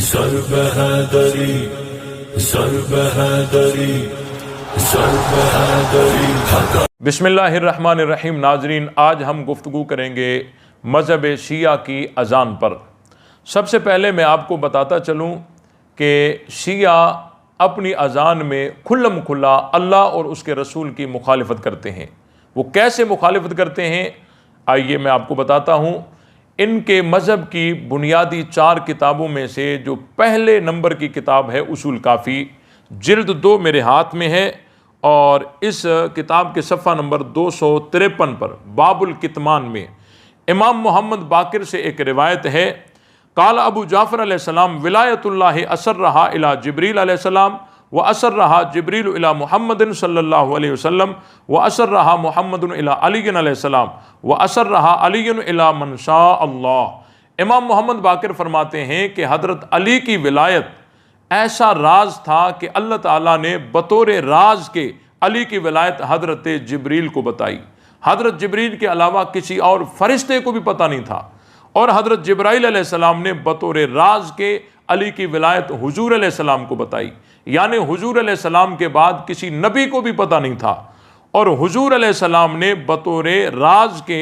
सरबहदरी सरबहदरी सरबहदरी। बिस्मिल्लाहिर्रहमानिर्रहीम। नाजरीन, आज हम गुफ्तगू करेंगे मज़हब शिया की अज़ान पर। सबसे पहले मैं आपको बताता चलूँ कि शिया अपनी अज़ान में खुल्लम खुल्ला अल्लाह और उसके रसूल की मुखालिफत करते हैं। वो कैसे मुखालिफत करते हैं, आइए मैं आपको बताता हूँ। इनके मज़हब की बुनियादी 4 किताबों में से जो पहले नंबर की किताब है उसूल काफ़ी, जिल्द 2 मेरे हाथ में है, और इस किताब के सफ़ा नंबर 253 पर बाबुल कितमान में इमाम मोहम्मद बाकिर से एक रिवायत है। काला अबू जाफ़र अलैहिस्सलाम विलायतुल्लाह असर रहा इला जिब्रील अलैहिस्सलाम व असर रहा जिब्रील इला मुहम्मदिन सल्लल्लाहु अलैहि वसल्लम व असर रहा मुहम्मदुन इला अलीयन अलैहिस्सलाम व असर रहा अलीयन इला मन शा अल्लाह। इमाम मोहम्मद बाकिर फरमाते हैं कि हज़रत अली की विलायत ऐसा राज था कि अल्लाह ताला ने बतौर राज के अली की विलायत हज़रत जिब्रील को बताई। हज़रत जिब्रील के अलावा किसी और फरिश्ते को भी पता नहीं था, और हज़रत जिब्राइल अलैहिस्सलाम ने बतौर राज के अली की विलायत हुजूर अलैहिस्सलाम को बताई। यानी हुजूर अलैहिस्सलाम के बाद किसी नबी को भी पता नहीं था, और हुजूर अलैहिस्सलाम ने बतौर राज के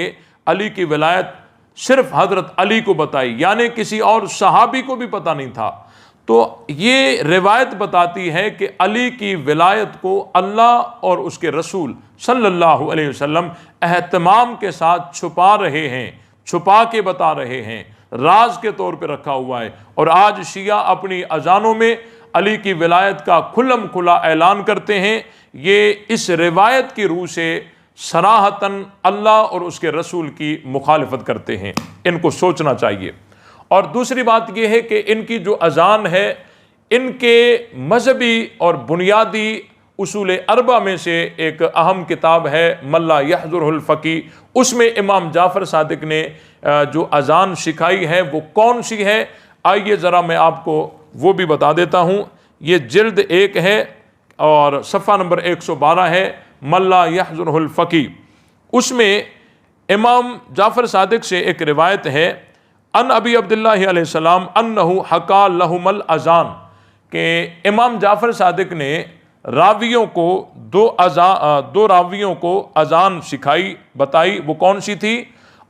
अली की विलायत सिर्फ हज़रत अली को बताई, यानी किसी और सहाबी को भी पता नहीं था। तो ये रिवायत बताती है कि अली की विलायत को अल्लाह और उसके रसूल सल्लल्लाहु अलैहि वसल्लम एहतमाम के साथ छुपा रहे हैं, छुपा के बता रहे हैं, राज के तौर पे रखा हुआ है। और आज शिया अपनी अजानों में अली की विलायत का खुल्लम खुला ऐलान करते हैं। ये इस रिवायत की रूह से सराहतन अल्लाह और उसके रसूल की मुखालिफत करते हैं। इनको सोचना चाहिए। और दूसरी बात यह है कि इनकी जो अजान है, इनके मजहबी और बुनियादी उसूल अरबा में से एक अहम किताब है मल्ला यहजुरुल फ़क़ी। उसमें इमाम जाफ़र सादिक ने जो अजान सिखाई है वो कौन सी है, आइए ज़रा मैं आपको वो भी बता देता हूँ। ये जिल्द 1 है और सफ़ा नंबर 112 है, मल्ला यहजुरुल फ़क़ी। उसमें इमाम जाफ़र सादिक से एक रिवायत है, अन अबी अब्दुल्लाह अलैहिस्सलाम अन्नहु हका लहुमल अज़ान, के इमाम जाफ़र सादिक ने रावियों को दो रावियों को अज़ान सिखाई, बताई। वो कौन सी थी?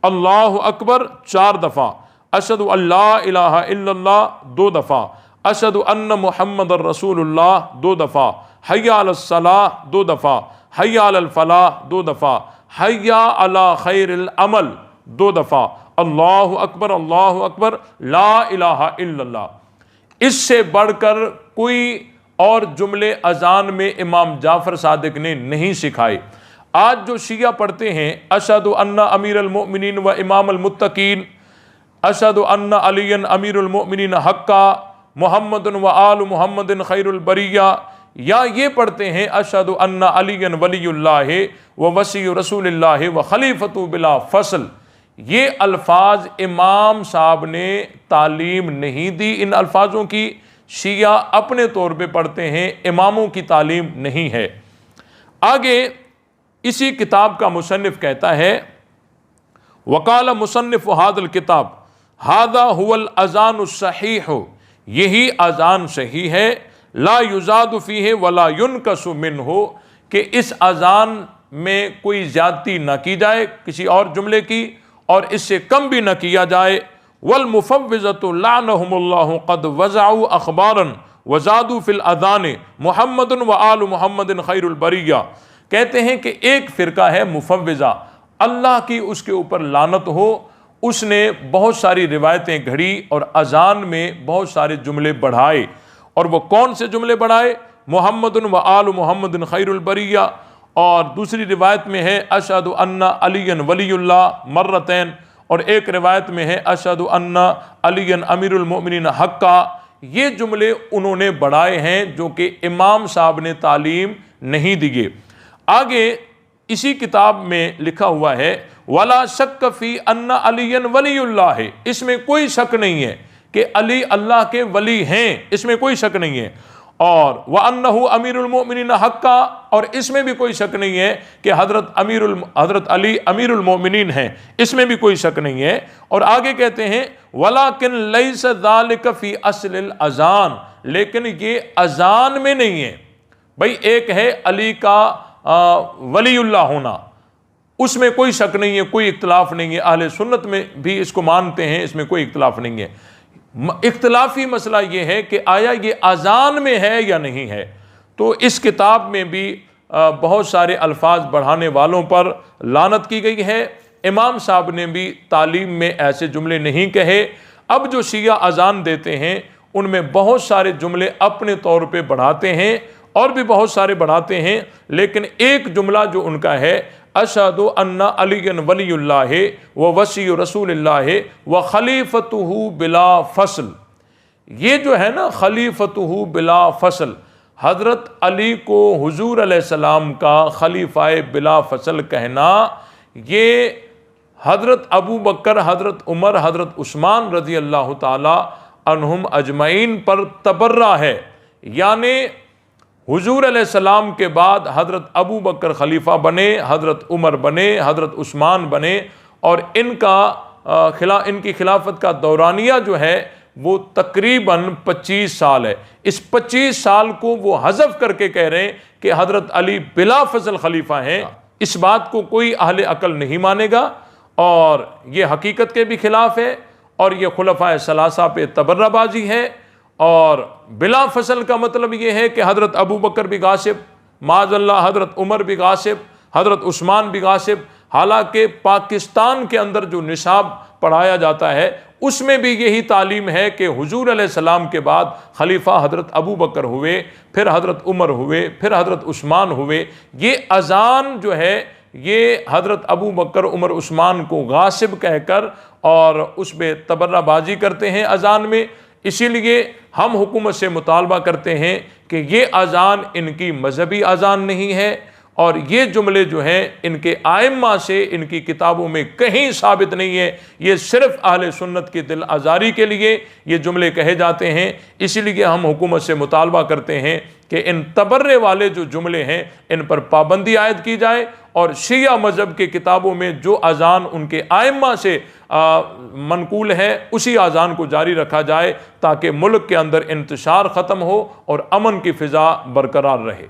अल्लाहु अकबर 4 दफ़ा, अशहदु अल्ला इलाहा इल्लल्लाह 2 दफ़ा, अशहदु अन्न मुहम्मदर रसूलुल्लाह 2 दफ़ा, हय्या अलस सलाह 2 दफ़ा, हय्या अलल फलाह 2 दफ़ा, हय्या अला खैरिल अमल 2 दफ़ा, अल्लाहु अकबर ला इलाहा इल्लल्लाह। इससे बढ़कर कोई और जुमले अजान में इमाम जाफ़र सादिक ने नहीं सिखाए। आज जो शिया पढ़ते हैं अशहदु अन्ना अमीरुल मोमिनीन व इमामुल मुत्तकीन, अशहदु अन्ना अलीयन अमीरुल मोमिनीन हक्का, मुहम्मदुन व आलु मुहम्मदिन खैरुल बरिया, या ये पढ़ते हैं अशहदु अन्ना अलीयन वलीयुल्लाह व वसी रसूलिल्लाह व खलीफतु बिला फसल। ये अल्फाज इमाम साहब ने तालीम नहीं दी। इन अल्फाजों की शिया अपने तौर पे पढ़ते हैं, इमामों की तालीम नहीं है। आगे इसी किताब का मुसन्निफ कहता है, वकाल मुसन्निफ हादल किताब हादा हुवल अज़ान सहीह, यही अज़ान सही है, ला युज़ादु फ़ीहि वला युनकसु मिन्हु, कि इस अज़ान में कोई ज़्यादती ना की जाए किसी और जुमले की, और इससे कम भी न किया जाए। वल मुफ़व्विज़तु लानहुमुल्लाहु क़द वज़अू अख़बारन वज़ादू फ़िल अज़ान मुहम्मदुन व आलु मुहम्मदिन खैरुल बरिया। कहते हैं कि एक फ़िरका है मुफ़व्विज़ा, अल्लाह की उसके ऊपर लानत हो, उसने बहुत सारी रिवायतें घड़ी और अज़ान में बहुत सारे जुमले बढ़ाए। और वो कौन से जुमले बढ़ाए? मुहम्मदुन व आलु मुहम्मदिन खैरुल बरिया। और दूसरी रिवायत में है अशहदु अन्ना अलीयन वलीयुल्लाह मर्रतैन, और एक रिवायत में है अशहदु अन्ना अलीयन अमीरुल मोमिनीन हक्का। ये जुमले उन्होंने बढ़ाए हैं जो कि इमाम साहब ने तालीम नहीं दिए। आगे इसी किताब में लिखा हुआ है, वला शक फ़ी अन्ना अलीयन वलीयुल्लाह है, इसमें कोई शक नहीं है कि अली अल्लाह के वली हैं, इसमें कोई शक नहीं है। और वह अन्नहु अमीरुल मोमिनीन हक्का, और इसमें भी कोई शक नहीं है कि हज़रत अली अमीरुल मोमिनीन हैं, इसमें भी कोई शक नहीं है। और आगे कहते हैं वलाकिन लैस ज़ालिक फ़ी अस्लिल अज़ान, लेकिन ये अज़ान में नहीं है। भाई एक है अली का वलीउल्लाह होना, उसमें कोई शक नहीं है, कोई इख्तलाफ नहीं है, अहले सुन्नत में भी इसको मानते हैं, इसमें कोई इख्तलाफ नहीं है। इख्तलाफी मसला ये है कि आया ये अज़ान में है या नहीं है। तो इस किताब में भी बहुत सारे अल्फाज बढ़ाने वालों पर लानत की गई है। इमाम साहब ने भी तालीम में ऐसे जुमले नहीं कहे। अब जो शिया अज़ान देते हैं उनमें बहुत सारे जुमले अपने तौर पे बढ़ाते हैं और भी बहुत सारे बढ़ाते हैं, लेकिन एक जुमला जो उनका है, अशहदु अन्ना अलीयन वलीउल्लाह व वसी रसूलिल्लाह व खलीफतुहु बिला फसल, ये जो है ना खलीफतुहु बिला फसल, हज़रत अली को हुजूर अलैहिस्सलाम का खलीफाए बिला फसल कहना, ये हज़रत अबू बकर, हज़रत उमर, हज़रत उस्मान रज़ी अल्लाह ताला अन्हुम अजमईन पर तबर्रा है। यानी हुजूर अलैहिस्सलाम के बाद हज़रत अबू बकर खलीफा बने, हज़रत उमर बने, हज़रत उस्मान बने, और इनकी खिलाफत का दौरानिया जो है वो तकरीबन 25 साल है। इस 25 साल को वो हज़फ करके कह रहे हैं कि हज़रत अली बिला फजल खलीफा हैं। इस बात को कोई अहले अकल नहीं मानेगा और ये हकीकत के भी खिलाफ है, और ये खुलफाए सलासा पे तबर्राबाजी है। और बिला फसल का मतलब ये है कि हज़रत अबू बकर भी गासिब, माज़अल्लाह हज़रत उमर भी गासिब, हज़रत उस्मान भी गासिब। हालांकि पाकिस्तान के अंदर जो निसाब पढ़ाया जाता है उसमें भी यही तालीम है कि हुजूर अलैहिस्सलाम के बाद खलीफा हज़रत अबू बकर हुए, फिर हज़रत उमर हुए, फिर हज़रत उस्मान हुए। ये अज़ान जो है ये हज़रत अबू बकर, उमर, उस्मान को गासिब कहकर और उस पर तबर्राबाजी करते हैं अज़ान में। इसीलिए हम हुकूमत से मुतालबा करते हैं कि ये अज़ान इनकी मजहबी अज़ान नहीं है, और ये जुमले जो हैं इनके आइम्मा से, इनकी किताबों में कहीं साबित नहीं है। ये सिर्फ अहले सुन्नत की दिल आज़ारी के लिए ये जुमले कहे जाते हैं। इसीलिए हम हुकूमत से मुतालबा करते हैं कि इन तबर्रे वाले जो जुमले हैं इन पर पाबंदी आयद की जाए, और शिया मज़हब के किताबों में जो अज़ान उनके आइम्मा से मनकूल है उसी अज़ान को जारी रखा जाए, ताकि मुल्क के अंदर इंतशार ख़त्म हो और अमन की फ़िज़ा बरकरार रहे।